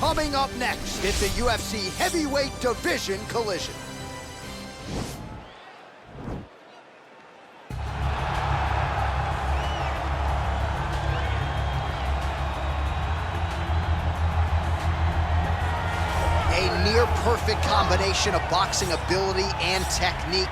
Coming up next, it's a UFC heavyweight division collision. A near-perfect combination of boxing ability and technique.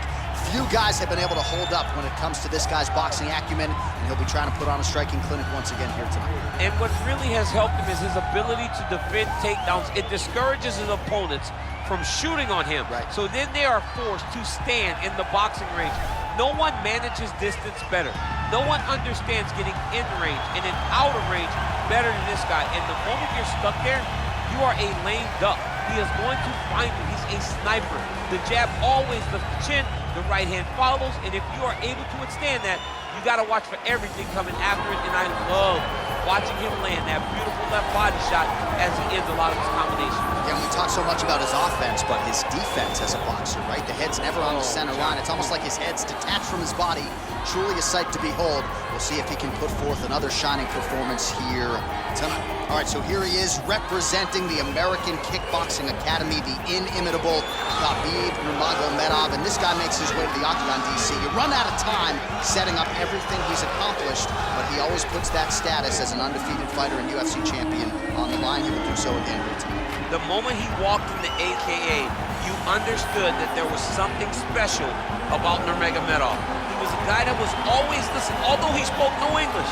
Few guys have been able to hold up when it comes to this guy's boxing acumen, and he'll be trying to put on a striking clinic once again here tonight. And what really has helped him is his ability to defend takedowns. It discourages his opponents from shooting on him. Right. So then they are forced to stand in the boxing range. No one manages distance better. No one understands getting in range and in out of range better than this guy. And the moment you're stuck there, you are a lame duck. He is going to find you. He's a sniper. The jab always lifts the chin. The right hand follows, and if you are able to withstand that, you got to watch for everything coming after it, and I love watching him land that beautiful left body shot as he ends a lot of his combinations. Yeah, we talk so much about his offense, but his defense as a boxer, right? The head's never on the center line. It's almost like his head's detached from his body. Truly a sight to behold. We'll see if he can put forth another shining performance here tonight. All right, so here he is representing the American Kickboxing Academy, the inimitable Khabib Nurmagomedov, and this guy makes his way to the Octagon, DC. You run out of time setting up everything he's accomplished, but he always puts that status as an undefeated fighter and UFC champion on the line. He will do so again here tonight. The moment he walked in the AKA, you understood that there was something special about Nurmagomedov. He was a guy that was always listening. Although he spoke no English,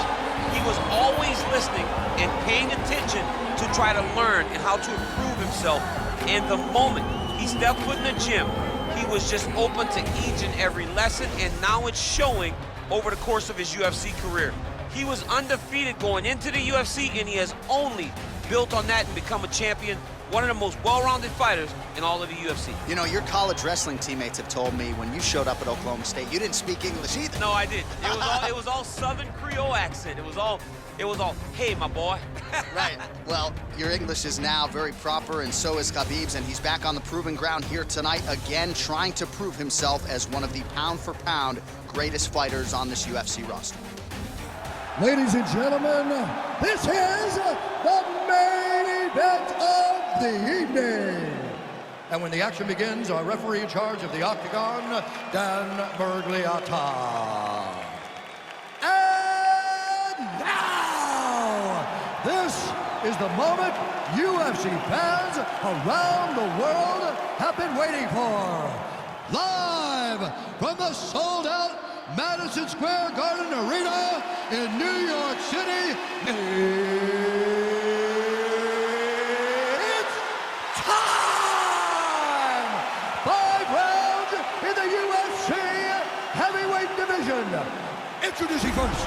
he was always listening and paying attention to try to learn and how to improve himself. And the moment he stepped foot in the gym, he was just open to each and every lesson, and now it's showing over the course of his UFC career. He was undefeated going into the UFC, and he has only built on that and become a champion, one of the most well-rounded fighters in all of the UFC. You know, your college wrestling teammates have told me when you showed up at Oklahoma State, you didn't speak English either. No, I didn't. It was all Southern Creole accent. It was all, hey, my boy. Right. Well, your English is now very proper, and so is Khabib's, and he's back on the proving ground here tonight, again, trying to prove himself as one of the pound-for-pound greatest fighters on this UFC roster. Ladies and gentlemen, this is the main event of the evening. And when the action begins, our referee in charge of the Octagon, Dan Bergliata. And now, this is the moment UFC fans around the world have been waiting for. Live from the sold-out Madison Square Garden Arena in New York City, it's time! 5 rounds in the UFC heavyweight division. Introducing first,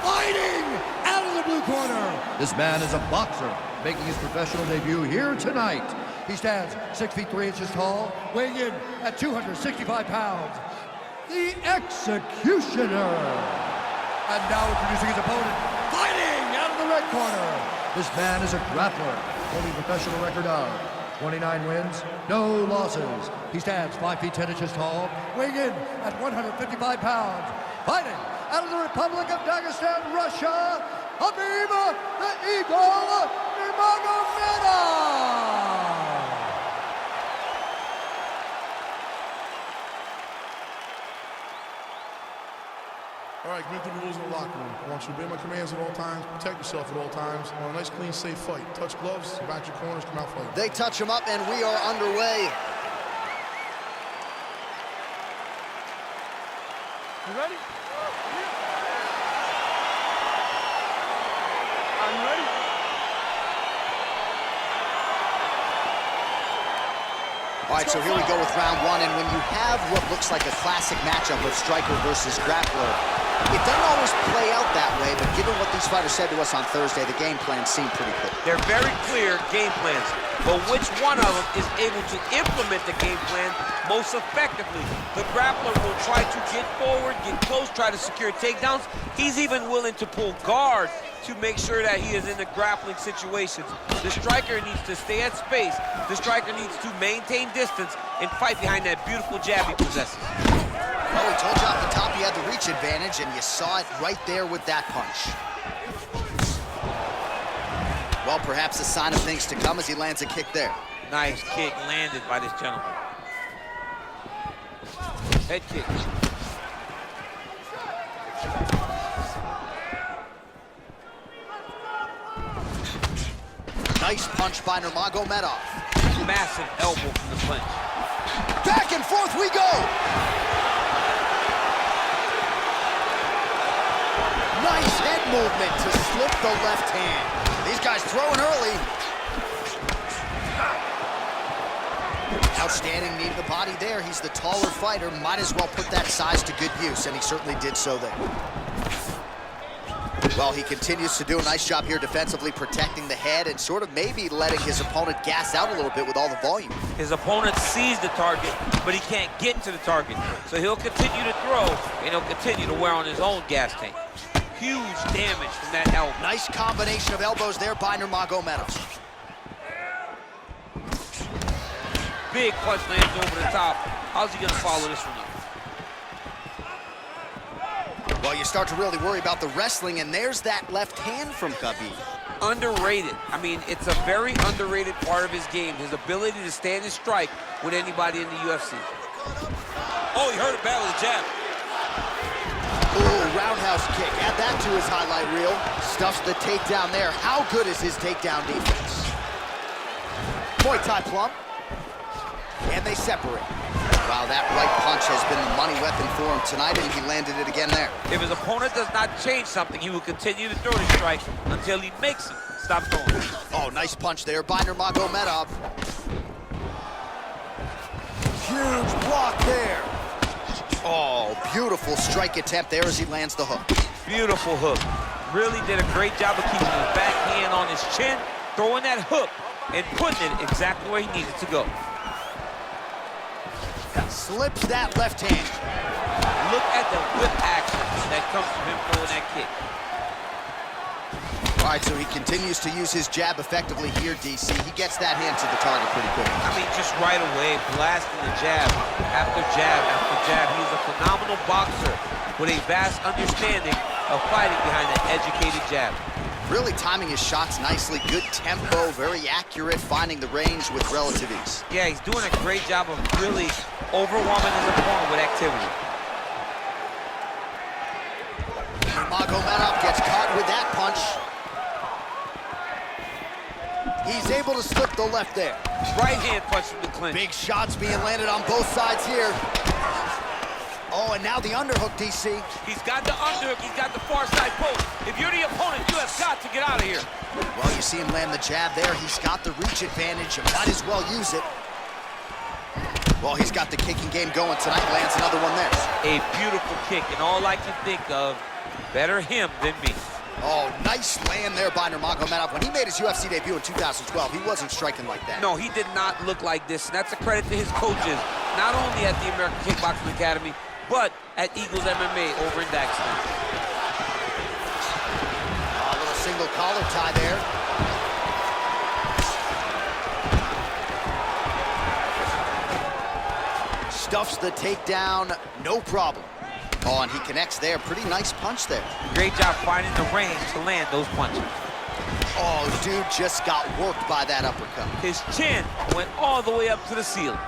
fighting out of the blue corner. This man is a boxer, making his professional debut here tonight. He stands 6 feet 3 inches tall, weighing in at 265 pounds. The Executioner. And now introducing his opponent, fighting out of the red corner. This man is a grappler, holding a professional record of 29 wins, no losses. He stands 5 feet 10 inches tall, weighing in at 155 pounds. Fighting out of the Republic of Dagestan, Russia, Khabib the Eagle Nurmagomedov. All right, commit to the rules in the locker room. I want you to obey my commands at all times, protect yourself at all times. I want a nice, clean, safe fight. Touch gloves, back your corners, come out fighting. They touch him up, and we are underway. You ready? I'm ready. All right, so here we go with round one, and when you have what looks like a classic matchup of striker versus grappler, it doesn't always play out that way, but given what these fighters said to us on Thursday, the game plan seemed pretty clear. They're very clear game plans, but which one of them is able to implement the game plan most effectively? The grappler will try to get forward, get close, try to secure takedowns. He's even willing to pull guard to make sure that he is in the grappling situations. The striker needs to stay at space. The striker needs to maintain distance and fight behind that beautiful jab he possesses. Well, we told you off the top he had the reach advantage, and you saw it right there with that punch. Well, perhaps a sign of things to come as he lands a kick there. Nice kick landed by this gentleman. Head kick. Nice punch by Nurmagomedov. Massive elbow from the clinch. Back and forth we go. Nice head movement to slip the left hand. These guys throwing early. Outstanding knee to the body there. He's the taller fighter. Might as well put that size to good use, and he certainly did so there. Well, he continues to do a nice job here defensively, protecting the head and sort of maybe letting his opponent gas out a little bit with all the volume. His opponent sees the target, but he can't get to the target. So he'll continue to throw, and he'll continue to wear on his own gas tank. Huge damage from that elbow. Nice combination of elbows there by Nurmagomedov. Big punch lands over the top. How's he gonna follow this one up? Well, you start to really worry about the wrestling, and there's that left hand from Khabib. Underrated. I mean, it's a very underrated part of his game, his ability to stand and strike with anybody in the UFC. Oh, he hurt it bad with a jab. Ooh, roundhouse kick. Add that to his highlight reel. Stuffs the takedown there. How good is his takedown defense? Muay Thai plum. And they separate. Wow, that right punch has been the money weapon for him tonight, and he landed it again there. If his opponent does not change something, he will continue to throw the strike until he makes him stop throwing. Oh, nice punch there by Nurmagomedov. Huge block there. Oh, beautiful strike attempt there as he lands the hook. Beautiful hook. Really did a great job of keeping his back hand on his chin, throwing that hook, and putting it exactly where he needed to go. Slips that left hand. Look at the whip action that comes from him throwing that kick. All right, so he continues to use his jab effectively here, DC. He gets that hand to the target pretty quick. I mean, just right away, blasting the jab after jab after jab. He's a phenomenal boxer with a vast understanding of fighting behind an educated jab. Really timing his shots nicely. Good tempo, very accurate, finding the range with relative ease. Yeah, he's doing a great job of really overwhelming his opponent with activity. Nurmagomedov gets caught with that punch. He's able to slip the left there. Right hand punch from the clinch. Big shots being landed on both sides here. Oh, and now the underhook, DC. He's got the underhook, he's got the far side post. If you're the opponent, you have got to get out of here. Well, you see him land the jab there. He's got the reach advantage. You might as well use it. Well, he's got the kicking game going tonight. Lands another one there. A beautiful kick, and all I can think of, better him than me. Oh, nice land there by Nurmagomedov. When he made his UFC debut in 2012, he wasn't striking like that. No, he did not look like this, and that's a credit to his coaches, not only at the American Kickboxing Academy, but at Eagles MMA over in Daxton. A little single collar tie there. Stuffs the takedown, no problem. Oh, and he connects there. Pretty nice punch there. Great job finding the range to land those punches. Oh, dude just got worked by that uppercut. His chin went all the way up to the ceiling.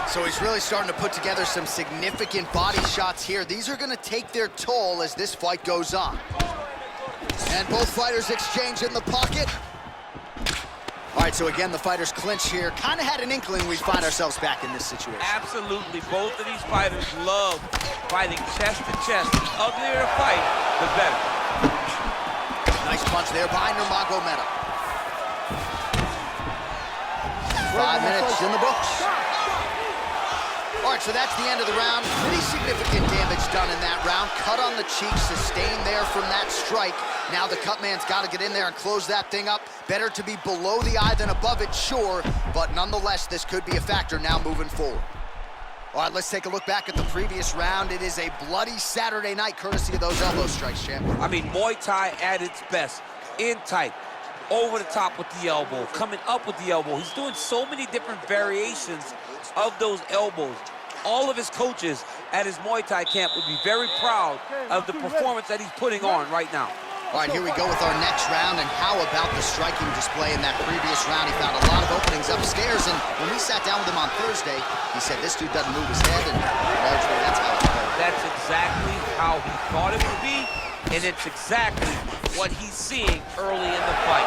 So he's really starting to put together some significant body shots here. These are going to take their toll as this fight goes on. And both fighters exchange in the pocket. All right, so again, the fighters clinch here. Kind of had an inkling we'd find ourselves back in this situation. Absolutely. Both of these fighters love fighting chest to chest. The uglier the fight, the better. Nice punch there by Nurmagomedov. 5 minutes in the books. All right, so that's the end of the round. Pretty significant damage done in that round. Cut on the cheek, sustained there from that strike. Now the cut man's got to get in there and close that thing up. Better to be below the eye than above it, sure. But nonetheless, this could be a factor now moving forward. All right, let's take a look back at the previous round. It is a bloody Saturday night, courtesy of those elbow strikes, champ. I mean, Muay Thai at its best. In tight, over the top with the elbow, coming up with the elbow. He's doing so many different variations of those elbows. All of his coaches at his Muay Thai camp would be very proud of the performance that he's putting on right now. All right, here we go with our next round, and how about the striking display in that previous round? He found a lot of openings upstairs, and when we sat down with him on Thursday, he said this dude doesn't move his head, and largely that's how it's played. That's exactly how he thought it would be, and it's exactly what he's seeing early in the fight.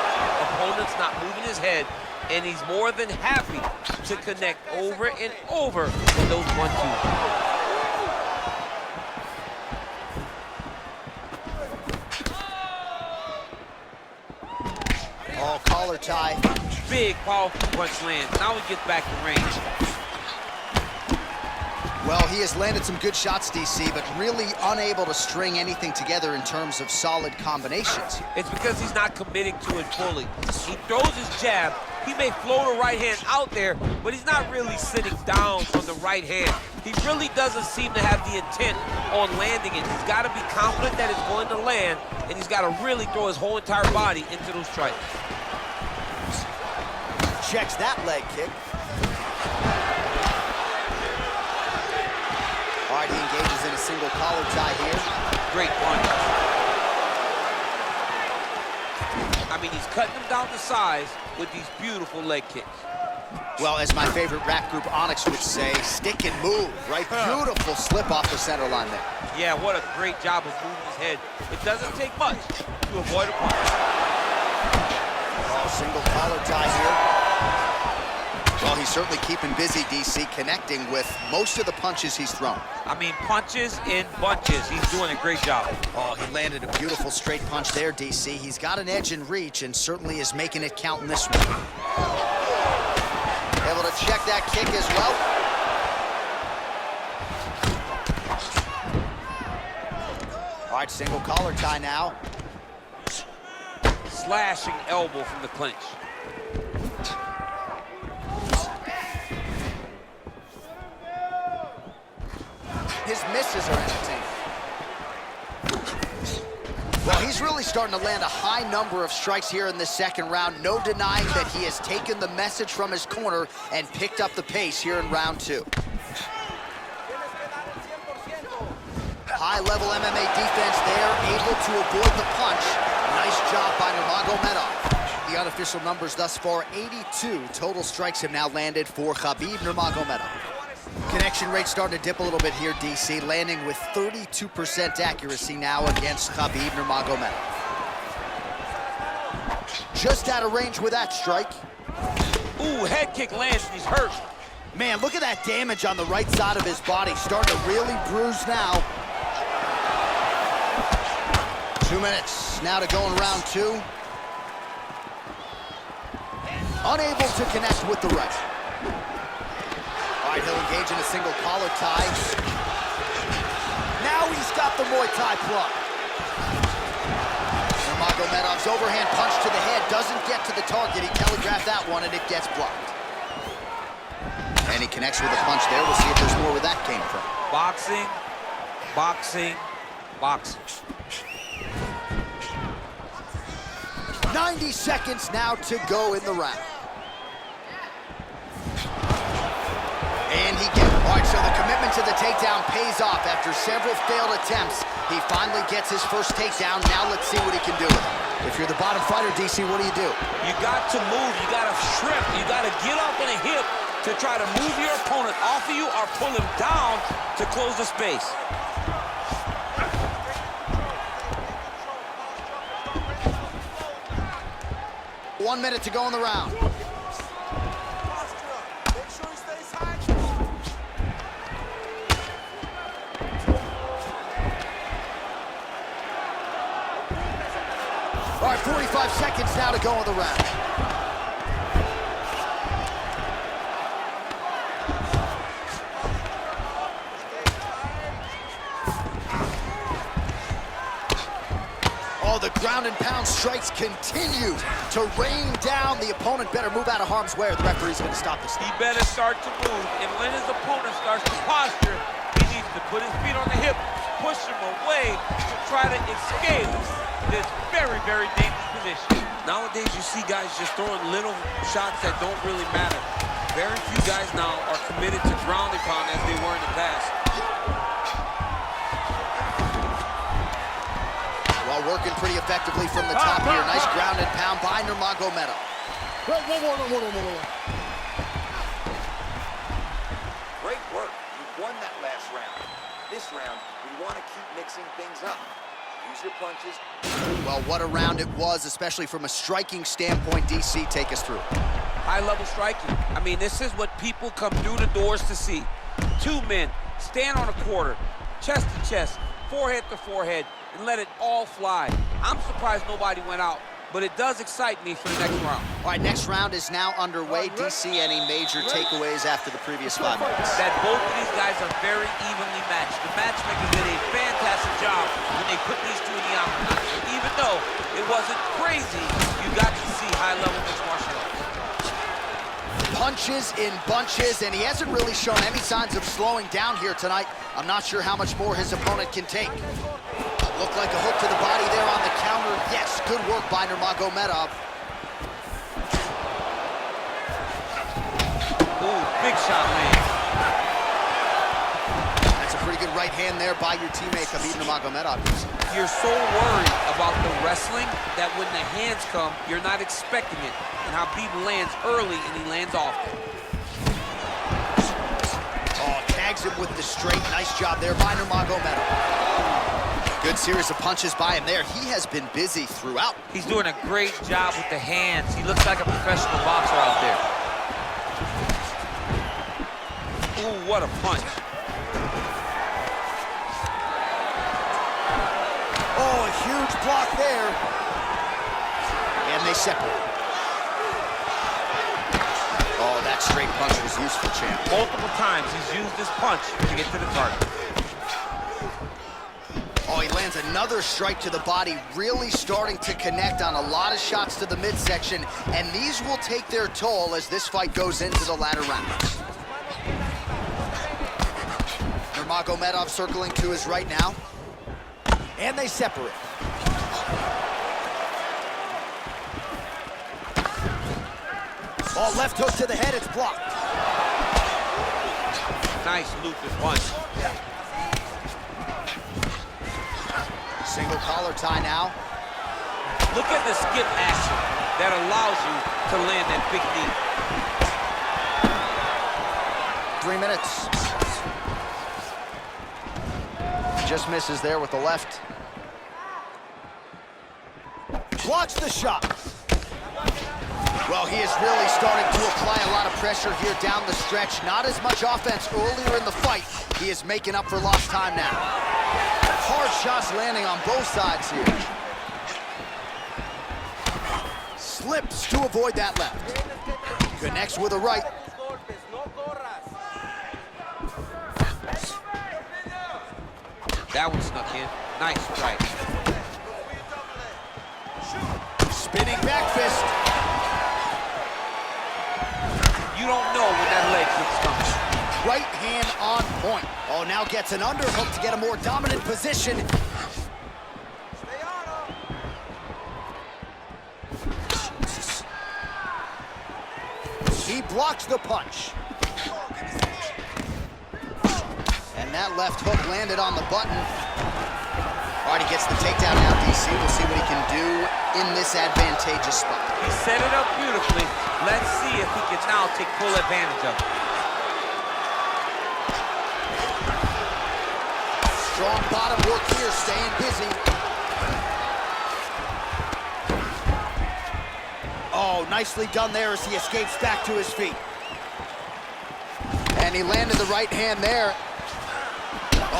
Opponent's not moving his head, and he's more than happy to connect over and over with those 1-2s. Oh, collar tie. Big, powerful punch lands. Now he gets back to range. Well, he has landed some good shots, DC, but really unable to string anything together in terms of solid combinations. It's because he's not committing to it fully. He throws his jab. He may float a right hand out there, but he's not really sitting down on the right hand. He really doesn't seem to have the intent on landing it. He's got to be confident that it's going to land, and he's got to really throw his whole entire body into those strikes. Checks that leg kick. All right, he engages in a single collar tie here. Great punch. I mean, he's cutting him down to size with these beautiful leg kicks. Well, as my favorite rap group Onyx would say, stick and move, right? Beautiful slip off the center line there. Yeah, what a great job of moving his head. It doesn't take much to avoid a punch. Oh, single collar tie here. Well, he's certainly keeping busy, DC, connecting with most of the punches he's thrown. I mean, punches in bunches. He's doing a great job. Oh, he landed a beautiful straight punch there, DC. He's got an edge in reach and certainly is making it count in this one. Able to check that kick as well. All right, single collar tie now. Slashing elbow from the clinch. His misses are entertaining. Well, he's really starting to land a high number of strikes here in the second round. No denying that he has taken the message from his corner and picked up the pace here in round two. High-level MMA defense there, able to avoid the punch. Nice job by Nurmagomedov. The unofficial numbers thus far, 82 total strikes have now landed for Khabib Nurmagomedov. Connection rate starting to dip a little bit here, DC, landing with 32% accuracy now against Khabib Nurmagomedov. Just out of range with that strike. Ooh, head kick lands and he's hurt. Man, look at that damage on the right side of his body. Starting to really bruise now. 2 minutes now to go in round two. Unable to connect with the right. All right, he'll engage in a single collar tie. Now he's got the Muay Thai plug. Nurmagomedov's overhand punch to the head doesn't get to the target. He telegraphed that one, and it gets blocked. And he connects with a punch there. We'll see if there's more where that came from. Boxing, boxing, boxing. 90 seconds now to go in the round. And he gets, all right, so the commitment to the takedown pays off. After several failed attempts, he finally gets his first takedown. Now let's see what he can do with it. If you're the bottom fighter, DC, what do? You got to move, you got to shrimp, you got to get up on a hip to try to move your opponent off of you or pull him down to close the space. One minute to go in the round. All right, 45 seconds now to go in the round. Oh, the ground and pound strikes continue to rain down. The opponent better move out of harm's way or the referee's going to stop this. He better start to move, and when his opponent starts to posture, he needs to put his feet on the hip, push him away to try to escape this very, very dangerous position. Nowadays, you see guys just throwing little shots that don't really matter. Very few guys now are committed to ground and pound as they were in the past. Well, working pretty effectively from the top here. Nice ground and pound by Nurmagomedov. Great work. You won that last round. This round, we want to keep mixing things up. Use your punches. Well, what a round it was, especially from a striking standpoint. DC, take us through. High-level striking. I mean, this is what people come through the doors to see. Two men stand on a quarter, chest to chest, forehead to forehead, and let it all fly. I'm surprised nobody went out, but it does excite me for the next round. All right, next round is now underway. DC, any major takeaways after the previous 5 minutes? That both of these guys are very evenly matched. The matchmakers did a fantastic job when they put these two in the octagon. Even though it wasn't crazy, you got to see high-level mixed martial arts. Punches in bunches, and he hasn't really shown any signs of slowing down here tonight. I'm not sure how much more his opponent can take. Looked like a hook to the body there on the counter. Yes, good work by Nurmagomedov. Ooh, big shot land. That's a pretty good right hand there by your teammate, Khabib Nurmagomedov. You're so worried about the wrestling that when the hands come, you're not expecting it. And Khabib lands early and he lands often. Oh, tags him with the straight. Nice job there by Nurmagomedov. Good series of punches by him there. He has been busy throughout. He's doing a great job with the hands. He looks like a professional boxer out there. Ooh, what a punch. Oh, a huge block there. And they separate. Oh, that straight punch was useful, champ. Multiple times he's used this punch to get to the target. Oh, he lands another strike to the body, really starting to connect on a lot of shots to the midsection, and these will take their toll as this fight goes into the latter rounds. Nurmagomedov circling to his right now, and they separate. Oh, left hook to the head, it's blocked. Nice looping punch. Single collar tie now. Look at the skip action that allows you to land that big knee. 3 minutes. Just misses there with the left. Blocks the shot. Well, he is really starting to apply a lot of pressure here down the stretch. Not as much offense earlier in the fight. He is making up for lost time now. Hard shots landing on both sides here. Slips to avoid that left. Connects with a right. That one snuck in. Nice strike. Spinning back fist. You don't know when that leg kicks coming. Right hand on point. Oh, now gets an underhook to get a more dominant position. He blocks the punch. And that left hook landed on the button. All right, he gets the takedown now, DC. We'll see what he can do in this advantageous spot. He set it up beautifully. Let's see if he can now take full advantage of it. Strong bottom work here, staying busy. Oh, nicely done there as he escapes back to his feet. And he landed the right hand there.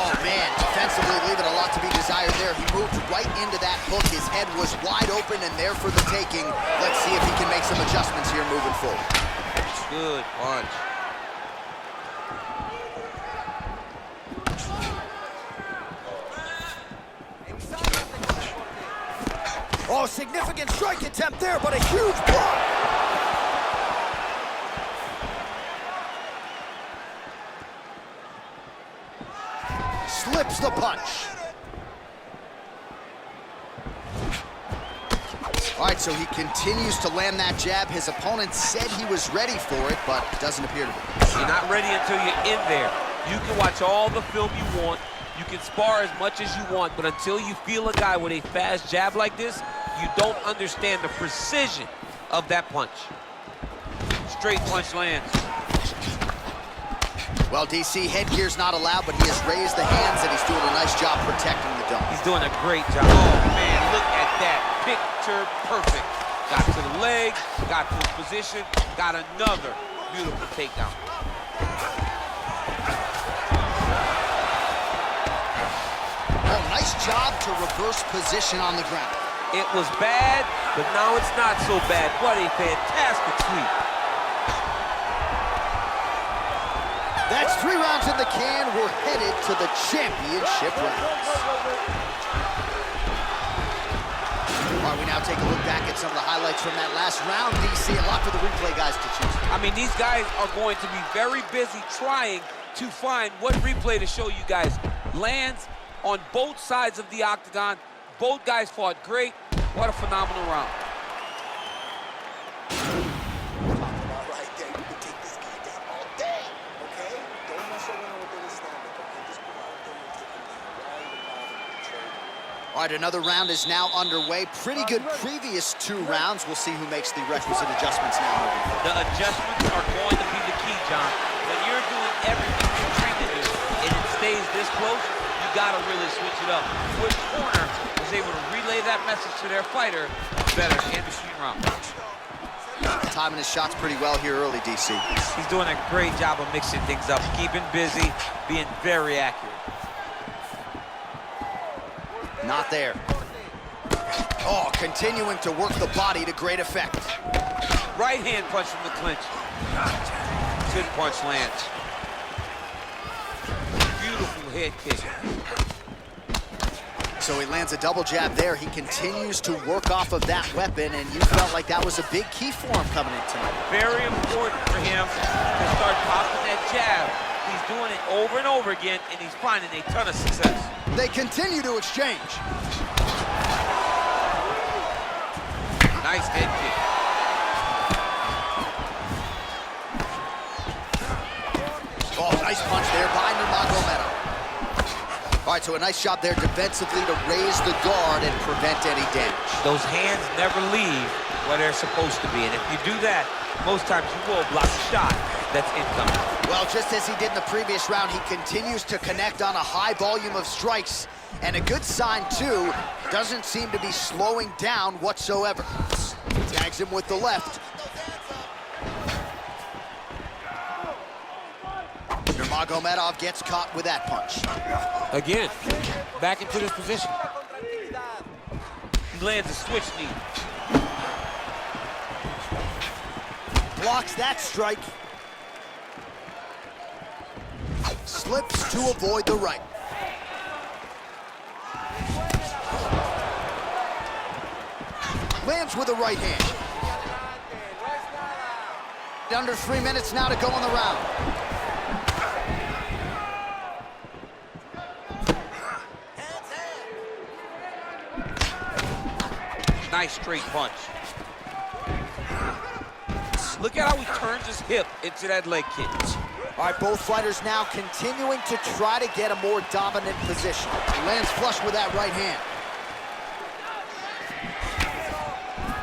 Oh, man, defensively leaving a lot to be desired there. He moved right into that hook. His head was wide open and there for the taking. Let's see if he can make some adjustments here moving forward. Good punch. Oh, significant strike attempt there, but a huge block. Slips the punch. All right, so he continues to land that jab. His opponent said he was ready for it, but doesn't appear to be. You're not ready until you're in there. You can watch all the film you want. You can spar as much as you want, but until you feel a guy with a fast jab like this, you don't understand the precision of that punch. Straight punch lands. Well, DC, headgear's not allowed, but he has raised the hands, and he's doing a nice job protecting the dome. He's doing a great job. Oh, man, look at that. Picture perfect. Got to the leg, got to his position, got another beautiful takedown. Oh, nice job to reverse position on the ground. It was bad, but now it's not so bad. What a fantastic sweep. That's 3 rounds in the can. We're headed to the championship rounds. All right, we now take a look back at some of the highlights from that last round. DC, a lot for the replay guys to choose. I mean, these guys are going to be very busy trying to find what replay to show you guys. Lands on both sides of the octagon. Both guys fought great. What a phenomenal round. All right, another round is now underway. Pretty good previous 2 rounds. We'll see who makes the requisite adjustments now. The adjustments are going to be the key, John. When you're doing everything you're trained to do and it stays this close, you gotta really switch it up. Which corner was able to relay that message to their fighter better in between rounds. Timing his shots pretty well here early, DC. He's doing a great job of mixing things up, keeping busy, being very accurate. Not there. Oh, continuing to work the body to great effect. Right hand punch from the clinch. Good punch lands. Beautiful head kick. So he lands a double jab there. He continues to work off of that weapon, and you felt like that was a big key for him coming in tonight. Very important for him to start popping that jab. He's doing it over and over again, and he's finding a ton of success. They continue to exchange. Nice head kick. Oh, nice punch there by Nurmagomedov. All right, so a nice job there defensively to raise the guard and prevent any damage. Those hands never leave where they're supposed to be, and if you do that, most times you will block a shot that's incoming. Well, just as he did in the previous round, he continues to connect on a high volume of strikes. And a good sign, too, doesn't seem to be slowing down whatsoever. Tags him with the left. Nurmagomedov gets caught with that punch. Again, back into this position. He lands a switch knee. Blocks that strike. Slips to avoid the right. Lands with a right hand. Under 3 minutes now to go in the round. Nice straight punch. Look at how he turns his hip into that leg kick. All right, both fighters now continuing to try to get a more dominant position. Lands flush with that right hand.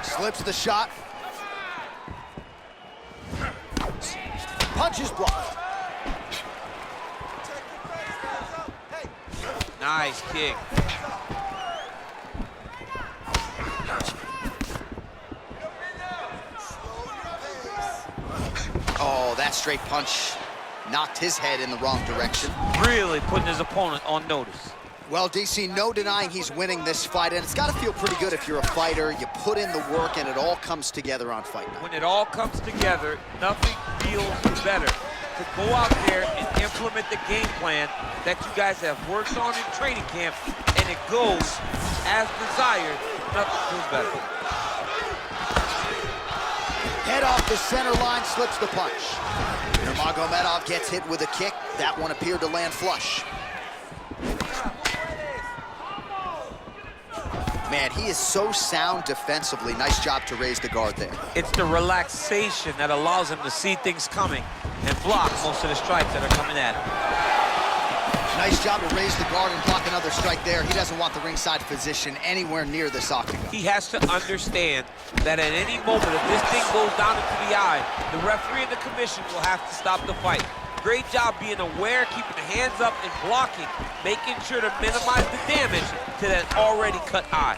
Slips the shot. Punch is blocked. Nice kick. Oh, that straight punch knocked his head in the wrong direction. Really putting his opponent on notice. Well, DC, no denying he's winning this fight, and it's got to feel pretty good if you're a fighter. You put in the work, and it all comes together on fight night. When it all comes together, nothing feels better to go out there and implement the game plan that you guys have worked on in training camp, and it goes as desired. Nothing feels better. Head off the center line, slips the punch. Nurmagomedov gets hit with a kick. That one appeared to land flush. Man, he is so sound defensively. Nice job to raise the guard there. It's the relaxation that allows him to see things coming and block most of the strikes that are coming at him. Nice job to raise the guard and block another strike there. He doesn't want the ringside position anywhere near this octagon. He has to understand that at any moment, if this thing goes down into the eye, the referee and the commission will have to stop the fight. Great job being aware, keeping the hands up and blocking, making sure to minimize the damage to that already cut eye.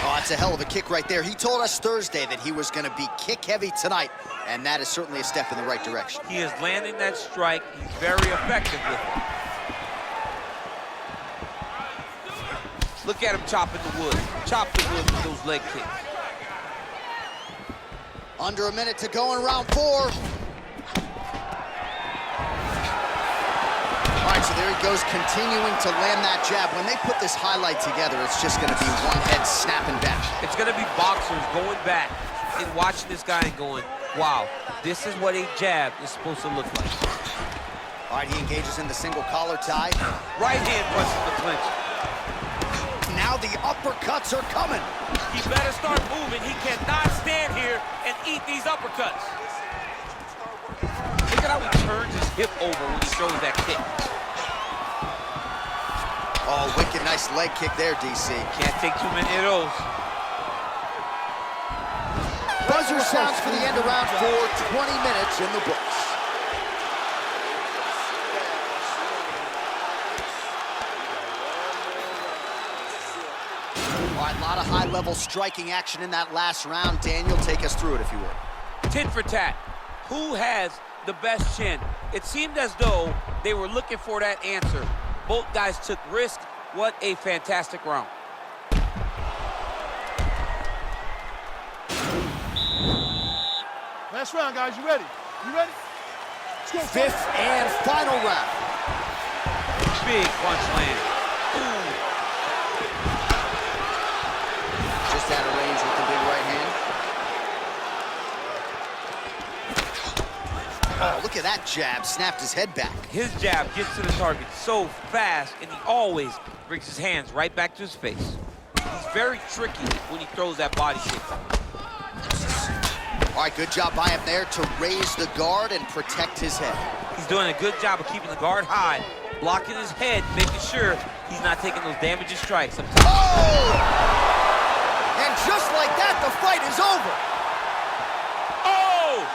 Oh, that's a hell of a kick right there. He told us Thursday that he was going to be kick-heavy tonight, and that is certainly a step in the right direction. He is landing that strike. He's very effective with it. Look at him chopping the wood. Chop the wood with those leg kicks. Under a minute to go in round 4. All right, so there he goes, continuing to land that jab. When they put this highlight together, it's just going to be one head snapping back. It's going to be boxers going back and watching this guy and going, wow, this is what a jab is supposed to look like. All right, he engages in the single collar tie. Right hand pressing the clinch. Now the uppercuts are coming. He better start moving. He cannot stand here and eat these uppercuts. Look at how he turns his hip over when he throws that kick. Oh, wicked nice leg kick there, DC. Can't take too many of those. Buzzer sounds for the end of round 4, 20 minutes in the books. All right, a lot of high-level striking action in that last round. Daniel, take us through it, if you would. Tit for tat. Who has the best chin? It seemed as though they were looking for that answer. Both guys took risk. What a fantastic round. Last round, guys. You ready? You ready? Let's go. 5th and final round. Big punch land. Ooh. Just out of range with the big right hand. Oh, look at that jab. Snapped his head back. His jab gets to the target so fast, and he always brings his hands right back to his face. He's very tricky when he throws that body kick. All right, good job by him there to raise the guard and protect his head. He's doing a good job of keeping the guard high, blocking his head, making sure he's not taking those damaging strikes. Oh! And just like that, the fight is over. Oh!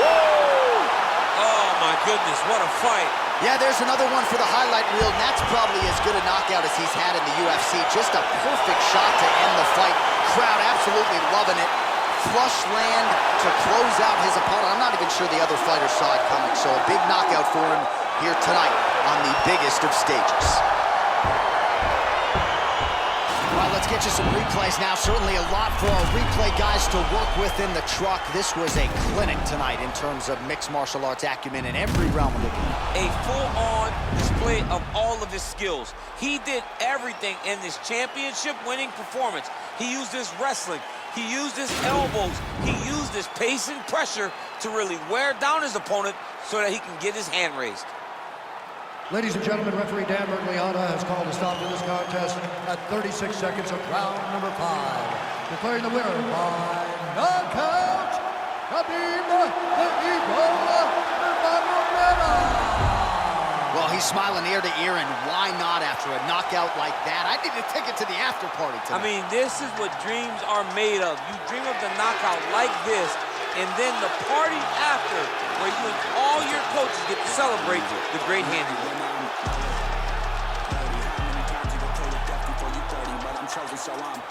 Woo! Oh, my goodness, what a fight. Yeah, there's another one for the highlight reel, and that's probably as good a knockout as he's had in the UFC. Just a perfect shot to end the fight. Crowd absolutely loving it. Flush land to close out his opponent. I'm not even sure the other fighter saw it coming, so a big knockout for him here tonight on the biggest of stages. All right, let's get you some replays now. Certainly a lot for our replay guys to work with in the truck. This was a clinic tonight in terms of mixed martial arts acumen in every realm of the game. A full-on display of all of his skills. He did everything in this championship-winning performance. He used his wrestling. He used his elbows. He used his pace and pressure to really wear down his opponent so that he can get his hand raised. Ladies and gentlemen, referee Dan Bergliana has called a stop to this contest at 36 seconds of round number 5. Declaring the winner by knockout, Khabib Nurmagomedov. Well, he's smiling ear to ear, and why not after a knockout like that? I need a ticket to the after party tonight. I mean, this is what dreams are made of. You dream of the knockout like this, and then the party after, where you and all your coaches get to celebrate the great handiwork. So I'm